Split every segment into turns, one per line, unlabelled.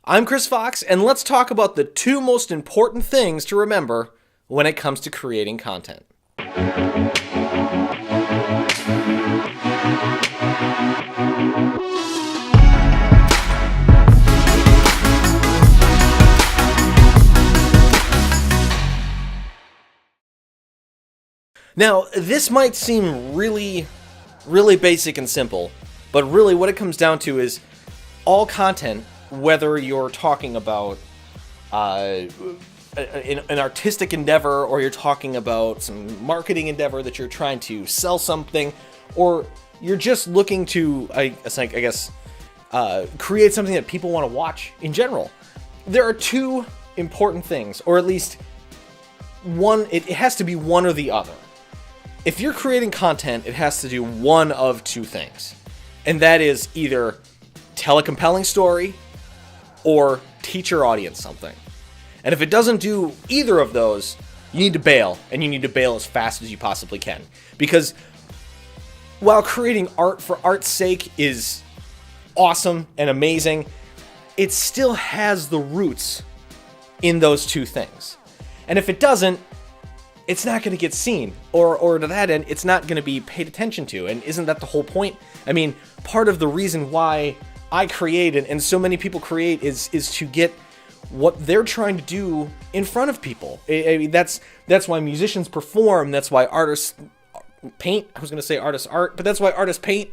I'm Chris Fox, and let's talk about the two most important things to remember when it comes to creating content. Now, this might seem really basic and simple, but really what it comes down to is all content, whether you're talking about an artistic endeavor, or you're talking about some marketing endeavor that you're trying to sell something, or you're just looking to, create something that people want to watch in general. There are two important things, or at least one, it has to be one or the other. If you're creating content, it has to do one of two things. And that is either tell a compelling story or teach your audience something. And if it doesn't do either of those, you need to bail, and you need to bail as fast as you possibly can. Because while creating art for art's sake is awesome and amazing, it still has the roots in those two things. And if it doesn't, it's not going to get seen, or to that end, it's not going to be paid attention to. And isn't that the whole point? I mean, part of the reason why I create and so many people create is to get what they're trying to do in front of people. I mean, that's why musicians perform. That's why artists paint. I was going to say artists art, but that's why artists paint.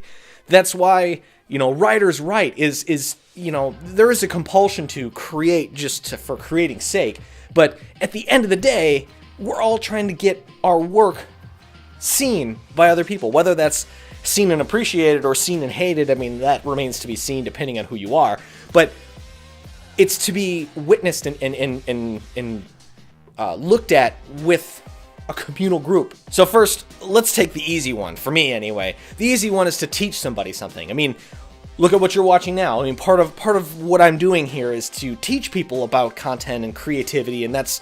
That's why, writers write. There is a compulsion to create for creating's sake. But at the end of the day, we're all trying to get our work seen by other people, whether that's seen and appreciated or seen and hated. I mean, that remains to be seen depending on who you are, but it's to be witnessed and looked at with a communal group. So first, let's take the easy one, for me anyway. The easy one is to teach somebody something. I mean, look at what you're watching now. I mean, part of what I'm doing here is to teach people about content and creativity, and that's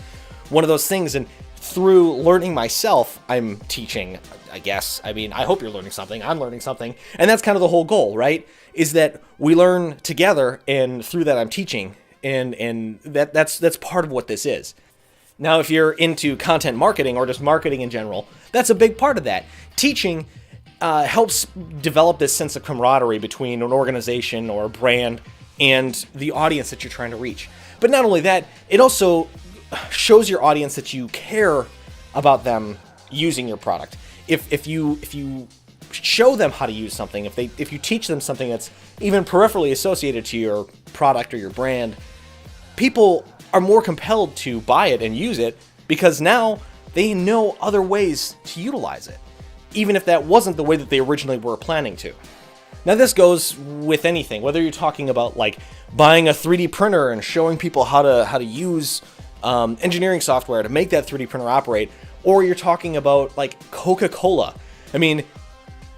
one of those things. And through learning myself, I'm teaching, I guess. I mean, I hope you're learning something. I'm learning something. And that's kind of the whole goal, right? Is that we learn together, and through that I'm teaching. And that's part of what this is. Now, if you're into content marketing or just marketing in general, that's a big part of that. Teaching helps develop this sense of camaraderie between an organization or a brand and the audience that you're trying to reach. But not only that, it also shows your audience that you care about them using your product. If you show them how to use something, if you teach them something that's even peripherally associated to your product or your brand, people are more compelled to buy it and use it because now they know other ways to utilize it, even if that wasn't the way that they originally were planning to. Now, this goes with anything, whether you're talking about like buying a 3D printer and showing people how to use engineering software to make that 3D printer operate, or you're talking about like Coca-Cola. I mean,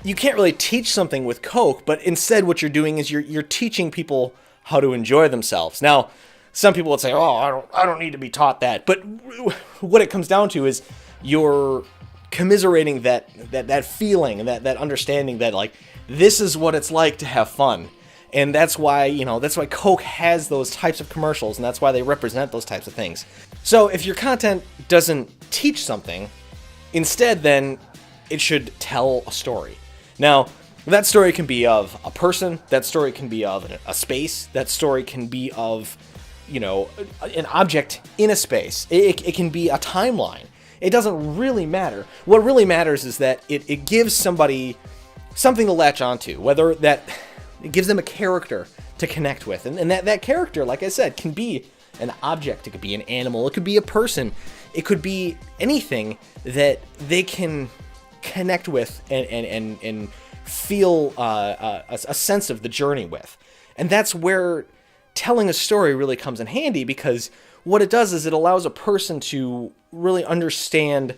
you can't really teach something with Coke, but instead what you're doing is you're teaching people how to enjoy themselves. Now, some people would say, "Oh, I don't need to be taught that," but what it comes down to is you're commiserating that feeling and that understanding that like this is what it's like to have fun. And that's why Coke has those types of commercials, and that's why they represent those types of things. So if your content doesn't teach something, instead then it should tell a story. Now, that story can be of a person, that story can be of a space, that story can be of, an object in a space. It can be a timeline. It doesn't really matter. What really matters is that it gives somebody something to latch onto, whether that it gives them a character to connect with. And that character, like I said, can be an object. It could be an animal. It could be a person. It could be anything that they can connect with and feel a sense of the journey with. And that's where telling a story really comes in handy, because what it does is it allows a person to really understand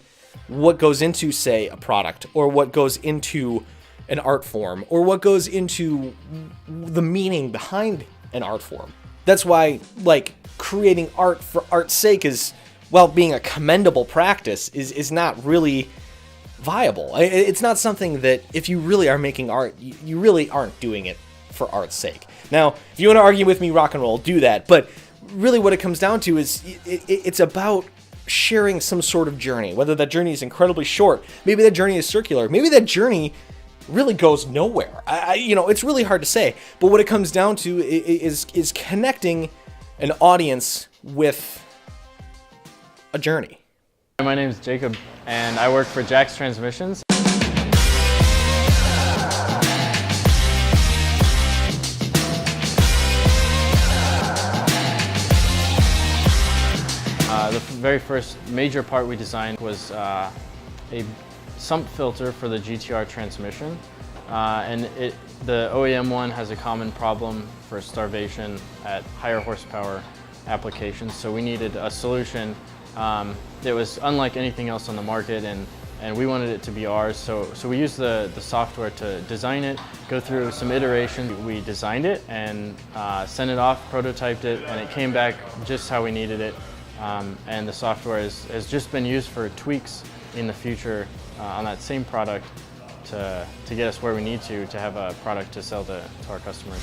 what goes into, say, a product, or what goes into an art form, or what goes into the meaning behind an art form. That's why, like, creating art for art's sake is, while being a commendable practice, is not really viable. It's not something that, if you really are making art, you really aren't doing it for art's sake. Now, if you want to argue with me, rock and roll, do that. But really what it comes down to is it's about sharing some sort of journey, whether that journey is incredibly short, maybe that journey is circular, maybe that journey really goes nowhere. It's really hard to say, but what it comes down to is connecting an audience with a journey.
My name is Jacob, and I work for Jax Transmissions. The very first major part we designed was a sump filter for the GTR transmission, and the OEM one has a common problem for starvation at higher horsepower applications, so we needed a solution that was unlike anything else on the market, and we wanted it to be ours, so we used the software to design it, go through some iterations. We designed it and sent it off, prototyped it, and it came back just how we needed it. And the software has just been used for tweaks in the future on that same product to get us where we need to have a product to sell to our customers.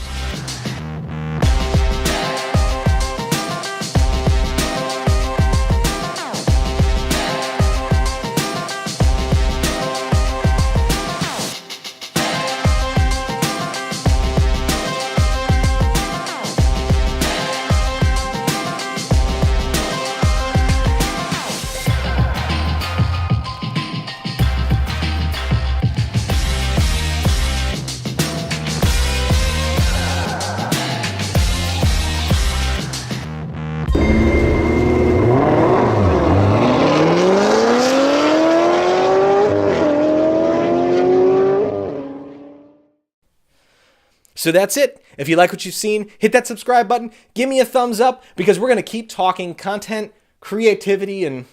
So that's it. If you like what you've seen, hit that subscribe button, give me a thumbs up, because we're going to keep talking content, creativity, and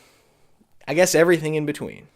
I guess everything in between.